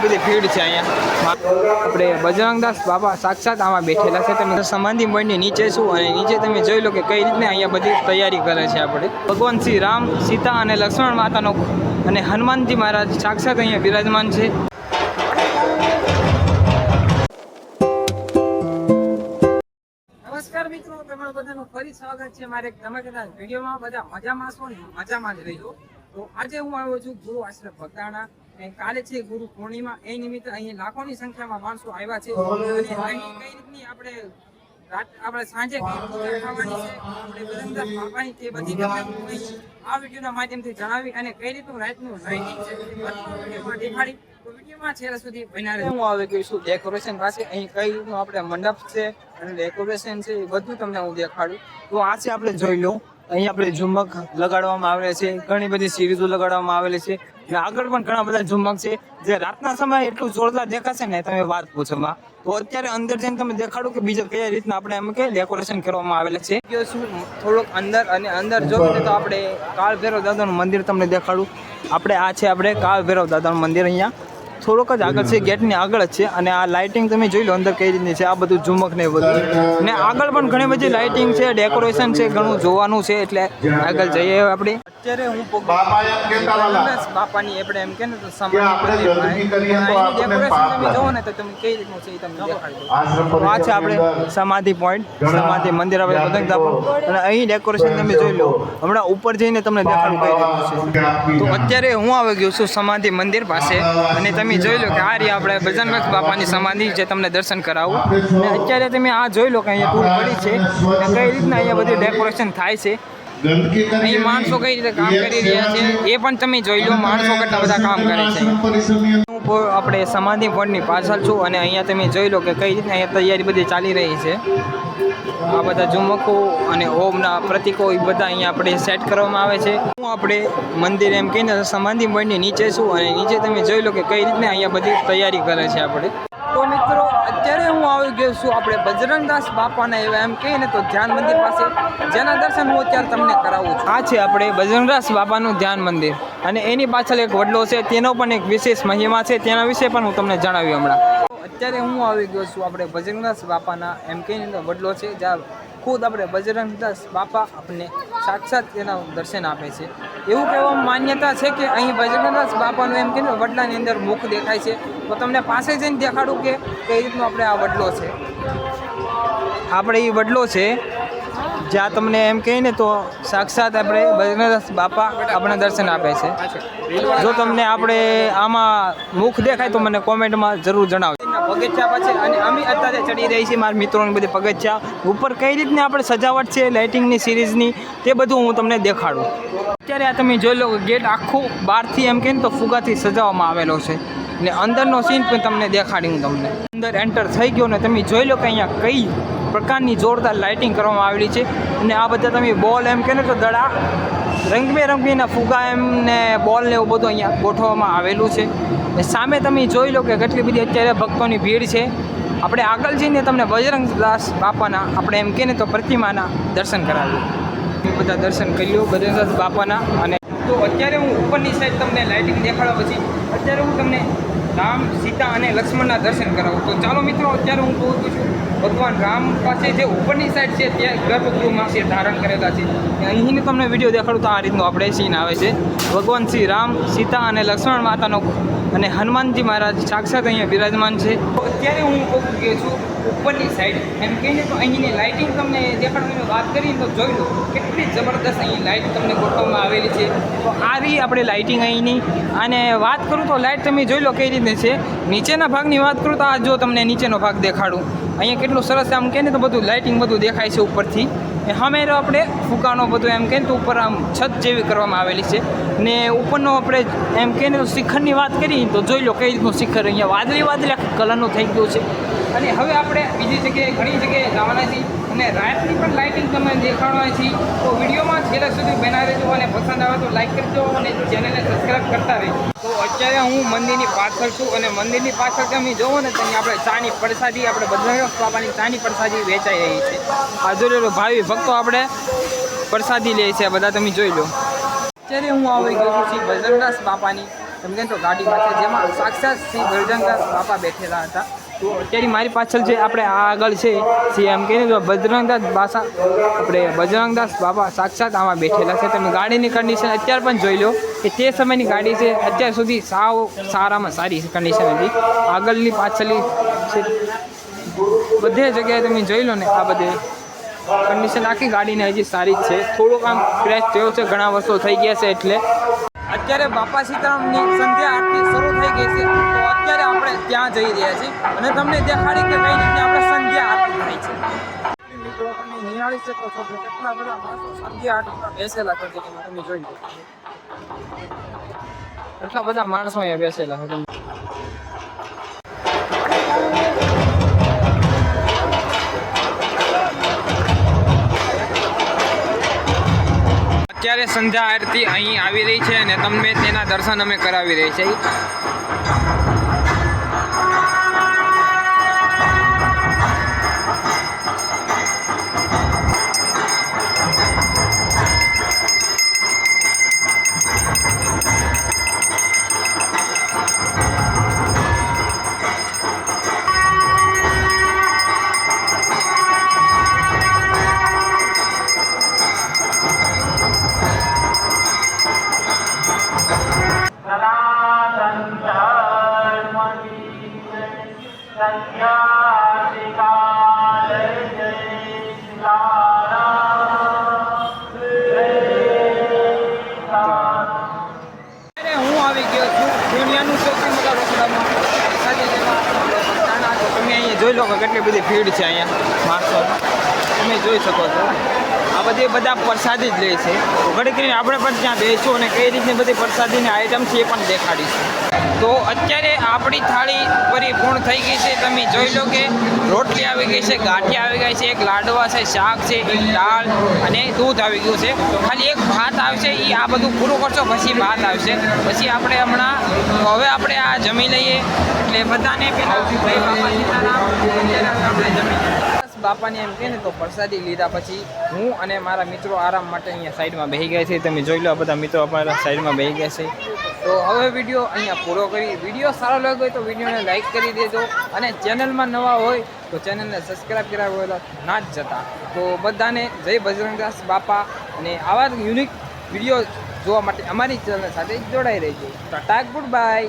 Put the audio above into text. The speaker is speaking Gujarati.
બધી ભીડ છે અહીંયા. આપણે બજરંગદાસ બાપા સાક્ષાત આમાં બેઠેલા છે. તમે સમાધિ પોઈન્ટની નીચે શું અને નીચે તમે જોઈ લો કે કઈ રીતને અહીંયા બધી તૈયારી કરે છે. આપણે ભગવાન શ્રી રામ, સીતા અને લક્ષ્મણ માતાનો અને હનુમાનજી મહારાજ સાક્ષાત અહીંયા બિરાજમાન છે. નમસ્કાર મિત્રો, તમારું બધાનું ફરી સ્વાગત છે મારે ધમાકેદાર વિડીયોમાં. બધા મજામાં છો ને? મજામાં જ રહીજો. તો આજે હું આવ્યો છું ગુરુ આશ્રમ બગદાણા. કાલે છે ગુરુ પૂર્ણિમા, એ નિમિત્તે અહીં લાખોની સંખ્યામાં માણસો આવ્યા છે. અને અહીં કઈ રીતની આપણે સાંજે પૂજા થવાની છે, આપણે બજરંગદાસ બાપાની તે બધી આ વિડીયોના માધ્યમથી જણાવી અને કઈ રીતનું રાતનું લાઇટિંગ છે વિડીયોમાં દેખાડી. તો વિડીયોમાં છેલ્લા સુધી બન્યા રહેજો. હું આવી ગઈ છું ડેકોરેશન પાસે. અહીં કઈ રીતનું આપણે મંડપ છે અને ડેકોરેશન છે એ બધું તમને હું દેખાડું. તો આ છે, આપણે જોઈ લો. અહીં આપણે ઝુમક લગાડવામાં આવે છે, ઘણી બધી સિરીઝો લગાડવામાં આવેલી છે. આગળ પણ ઘણા બધા ઝુમક છે જે રાતના સમયે એટલું જોરદાર દેખાશે ને તમે વાત પૂછો માં. તો અત્યારે અંદર જઈને તમે દેખાડું કે બીજા કયા રીતના આપણે એમ કે ડેકોરેશન કરવામાં આવેલા છે. થોડુંક અંદર અને અંદર જોઈને તો આપણે કાળ ભૈરવ દાદાનું મંદિર તમને દેખાડું. આપણે આ છે આપણે કાળ ભૈરવ દાદાનું મંદિર અહીંયા થોડુંક જ આગળ છે, ગેટની આગળ જ છે. અને આ લાઇટિંગ તમે જોઈ લો અંદર કઈ રીતની છે, આ બધું ઝુમક ને બધું. ને આગળ પણ ઘણી બધી લાઇટિંગ છે, ડેકોરેશન છે, ઘણું જોવાનું છે. એટલે આગળ જઈએ આપણે. અત્યારે હું બાપાની આપણે એમ કે ને તો તમે જોવો ને તો તમે કઈ રીતનું છે એ તમને દેખાડી દો. આ છે આપણે સમાધિ પોઈન્ટ, સમાધિ મંદિર આપણે બજરંગદાસ. અને અહીં ડેકોરેશન તમે જોઈ લો. હમણાં ઉપર જઈને તમને દેખાડું કઈ રીતનું છે. તો અત્યારે હું આવી ગયો છું સમાધિ મંદિર પાસે અને તમે જોઈ લો કે આ રહી આપણે બજરંગદાસ બાપાની સમાધિ જે તમને દર્શન કરાવું. અને અત્યારે તમે આ જોઈ લો કે અહીંયા ટૂર પડી છે અને કઈ રીતના અહીંયા બધું ડેકોરેશન થાય છે. અહીં માણસો કઈ રીતે કામ કરી રહ્યા છે એ પણ તમે જોઈ લો. માણસો કેટલા બધા કામ કરે છે. હું આપણે સમાધિ પોઈન્ટની પાછળ છું અને અહીંયા તમે જોઈ લો કે કઈ રીતના અહીંયા તૈયારી બધી ચાલી રહી છે. આ બધા ઝુમકો અને ઓમના પ્રતિકો એ બધા અહીંયા આપણે સેટ કરવામાં આવે છે. હું આપણે મંદિર એમ કહીને સમાધિ પોઈન્ટની નીચે છું અને નીચે તમે જોઈ લો કે કઈ રીતના અહીંયા બધી તૈયારી કરે છે આપણે. તો મિત્રો અત્યારે હું આવી ગયો છું આપણે બજરંગદાસ બાપાના એવા એમ કહીને તો ધ્યાન મંદિર પાસે, જેના દર્શન હું અત્યારે તમને કરાવું છું. આ છે આપણે બજરંગદાસ બાપાનું ધ્યાન મંદિર અને એની પાછળ એક વડલો છે, તેનો પણ એક વિશેષ મહિમા છે. તેના વિશે પણ હું તમને જણાવ્યું હમણાં. અત્યારે હું આવી ગયો છું આપણે બજરંગદાસ બાપાના એમ કહીને તો વડલો છે, જ્યાં ખુદ આપણે બજરંગદાસ બાપા આપણને સાક્ષાત તેના દર્શન આપે છે. એવું કહેવામાં માન્યતા છે કે અહીં બજરંગદાસ બાપાનું એમ કહીને વડલાની અંદર મુખ દેખાય છે. તો તમને પાસે જઈને દેખાડું કે કઈ રીતનું આપણે આ વડલો છે. આપણે એ વડલો છે જ્યાં તમને એમ કહીને તો સાક્ષાત આપણે બજરંગદાસ બાપા આપણને દર્શન આપે છે. જો તમને આપણે આમાં મુખ દેખાય તો મને કોમેન્ટમાં જરૂર જણાવજો. પગથિયા પાસે અને અમે અત્યારે ચડી રહી છીએ મારા મિત્રોની બધી પગથિયા ઉપર કઈ રીતની આપણે સજાવટ છે લાઇટિંગની સિરીઝની તે બધું હું તમને દેખાડું. અત્યારે આ તમે જોઈ લો ગેટ આખું બહારથી એમ કહીને તો ફુગાથી સજાવવામાં આવેલો છે ને અંદરનો સીન પણ તમને દેખાડી હું તમને. અંદર એન્ટર થઈ ગયો ને તમે જોઈ લો કે અહીંયા કઈ પ્રકારની જોરદાર લાઇટિંગ કરવામાં આવેલી છે. અને આ બધા તમે બોલ એમ કહે ને તો દડા રંગબેરંગીના ફુગા એમ ને બોલ ને એવું બધું અહીંયા ગોઠવવામાં આવેલું છે. સામે તમે જોઈ લો કે કેટલી બધી અત્યારે ભક્તોની ભીડ છે. આપણે આગળ જઈને તમને બજરંગદાસ બાપાના આપણે એમ કહે ને તો પ્રતિમાના દર્શન કરાવ્યું. બધા દર્શન કરી લો બજરંગદાસ બાપાના. અને તો અત્યારે હું ઉપરની સાઈડ તમને લાઇટિંગ દેખાડવા પછી અત્યારે હું તમને રામ, સીતા અને લક્ષ્મણના દર્શન કરાવું. તો ચાલો મિત્રો, અત્યારે હું પહોંચું છું ભગવાન રામ પાસે જે ઉપરની સાઈડ છે ત્યાં ગર્ભગૃહમાં છે ધારણ કરેલા છે. અહીંને તમને વિડીયો દેખાડું તો આ રીતનું આપણે સીન આવે છે. ભગવાન શ્રી રામ, સીતા અને લક્ષ્મણ માતાનો અને હનુમાનજી મહારાજ સાક્ષાત અહીંયા બિરાજમાન છે. તો અત્યારે હું પહોંચી ગયો છું ઉપરની સાઈડ એમ કહીને તો અહીંની લાઇટિંગ તમને દેખાડવાની વાત કરીને તો જોઈ લો કેટલી જબરદસ્ત અહીં લાઇટ તમને ગોઠવવામાં આવેલી છે. તો આ રહી આપણે લાઇટિંગ અહીંની. અને વાત કરું તો લાઇટ તમે જોઈ લો કઈ રીતે છે. નીચેના ભાગની વાત કરું તો આ જો તમને નીચેનો ભાગ દેખાડું. અહીંયા કેટલું સરસ આમ કહે ને તો બધું લાઇટિંગ બધું દેખાય છે ઉપરથી. સામે આપણે ફુગાનો બધું એમ કહે ને તો ઉપર આમ છત જેવી કરવામાં આવેલી છે. ને ઉપરનો આપણે એમ કહે ને તો શિખરની વાત કરીએ તો જોઈ લો કઈ રીતનું શિખર અહીંયા વાદળી કલરનું થઈ ગયું છે. અને હવે આપણે બીજી જગ્યાએ ઘણી જગ્યાએ જવાના છીએ અને રાતની પણ લાઇટિંગ તમને દેખાડવાની છે. તો વિડીયોમાં છેલ્લા સુધી બનાવી રહેજો અને પસંદ આવે તો લાઇક કરજો અને ચેનલને સબસ્ક્રાઈબ કરતા રહેજો. તો અત્યારે હું મંદિરની પાછળ છું અને મંદિરની પાછળ તમે જોવો ને ત્યાં આપણે ચાની પ્રસાદી આપણે બજરંગદાસ બાપાની ચાની પ્રસાદી વેચાઈ રહી છે. આ જોઈ લો ભાવિ ભક્તો આપણે પ્રસાદી લે છે બધા તમે જોઈ લો. અત્યારે હું આવી ગયો છું બજરંગદાસ બાપાની તમે કહે તો ગાડીમાં છે, જેમાં સાક્ષાત શ્રી બજરંગદાસ બાપા બેઠેલા હતા. તો અત્યારે મારી પાછળ જે આપણે આ આગળ છે એમ કહીને તો બજરંગદાસ બાપા સાક્ષાત આમાં બેઠેલા છે. તમે ગાડીની કન્ડિશન અત્યારે પણ જોઈ લો કે તે સમયની ગાડી છે, અત્યાર સુધી સાવ સારામાં સારી કન્ડિશન હતી. આગળની પાછળની છે બધે જગ્યાએ તમે જોઈ લો ને, આ બધે કન્ડિશન આખી ગાડીને હજી સારી જ છે. થોડુંક આમ ક્રેશ થયો છે, ઘણા વર્ષો થઈ ગયા છે. એટલે અત્યારે બાપા સીતારામની સંધ્યા આરતી શરૂ થઈ ગઈ છે. તો અત્યારે આપણે ત્યાં જઈ રહ્યા છીએ અને તમને દેખાડી કે કઈ રીતે આપણે સંધ્યા આરતી થાય છે. મિત્રો તમે નિહાળી શકો છો કે કેટલા બધા માણસો સંધ્યા આરતીમાં બેસેલા છે. તમે જોઈ લો કેટલા બધા માણસો અહીંયા બેસેલા છે. અત્યારે સંધ્યા આરતી અહીં આવી રહી છે અને તમને તેના દર્શન અમે કરાવી રહી છે. જોઈ લો કે કેટલી બધી ભીડ છે અહીંયા માણસો, તમે જોઈ શકો છો. આ બધી બધા પ્રસાદી જ લે છે. ઘડી કરીને આપણે પણ ત્યાં બેસીશું અને કઈ રીતની બધી પ્રસાદીની આઈટમ છે એ પણ દેખાડીશું. તો અત્યારે આપણી થાળી પરિપૂર્ણ થઈ ગઈ છે. તમે જોઈ લો કે રોટલી આવી ગઈ છે, ગાંઠિયા આવી ગઈ છે, એક લાડવા છે, શાક છે, એક દાળ અને દૂધ આવી ગયું છે. ખાલી એક ભાત આવશે, એ આ બધું પૂરું કરશો પછી ભાત આવશે. પછી આપણે હમણાં હવે આપણે આ જમી લઈએ. એટલે બધાને બાપાને એમ કહે ને તો પ્રસાદી લીધા પછી હું અને મારા મિત્રો આરામ માટે અહીંયા સાઈડમાં બેસી ગયા છે. તમે જોઈ લો આ બધા મિત્રો અમારા સાઈડમાં બેસી ગયા છે. તો હવે વિડીયો અહીંયા પૂરો કરી. વિડીયો સારો લાગ્યો હોય તો વિડીયોને લાઈક કરી દેજો અને ચેનલમાં નવા હોય તો ચેનલને સબસ્ક્રાઈબ કર્યા હોય ના જ જતા. તો બધાને જય બજરંગદાસ બાપા અને આવા યુનિક વિડીયો જોવા માટે અમારી ચેનલ સાથે જોડાઈ રહેજો. Tata, good bye.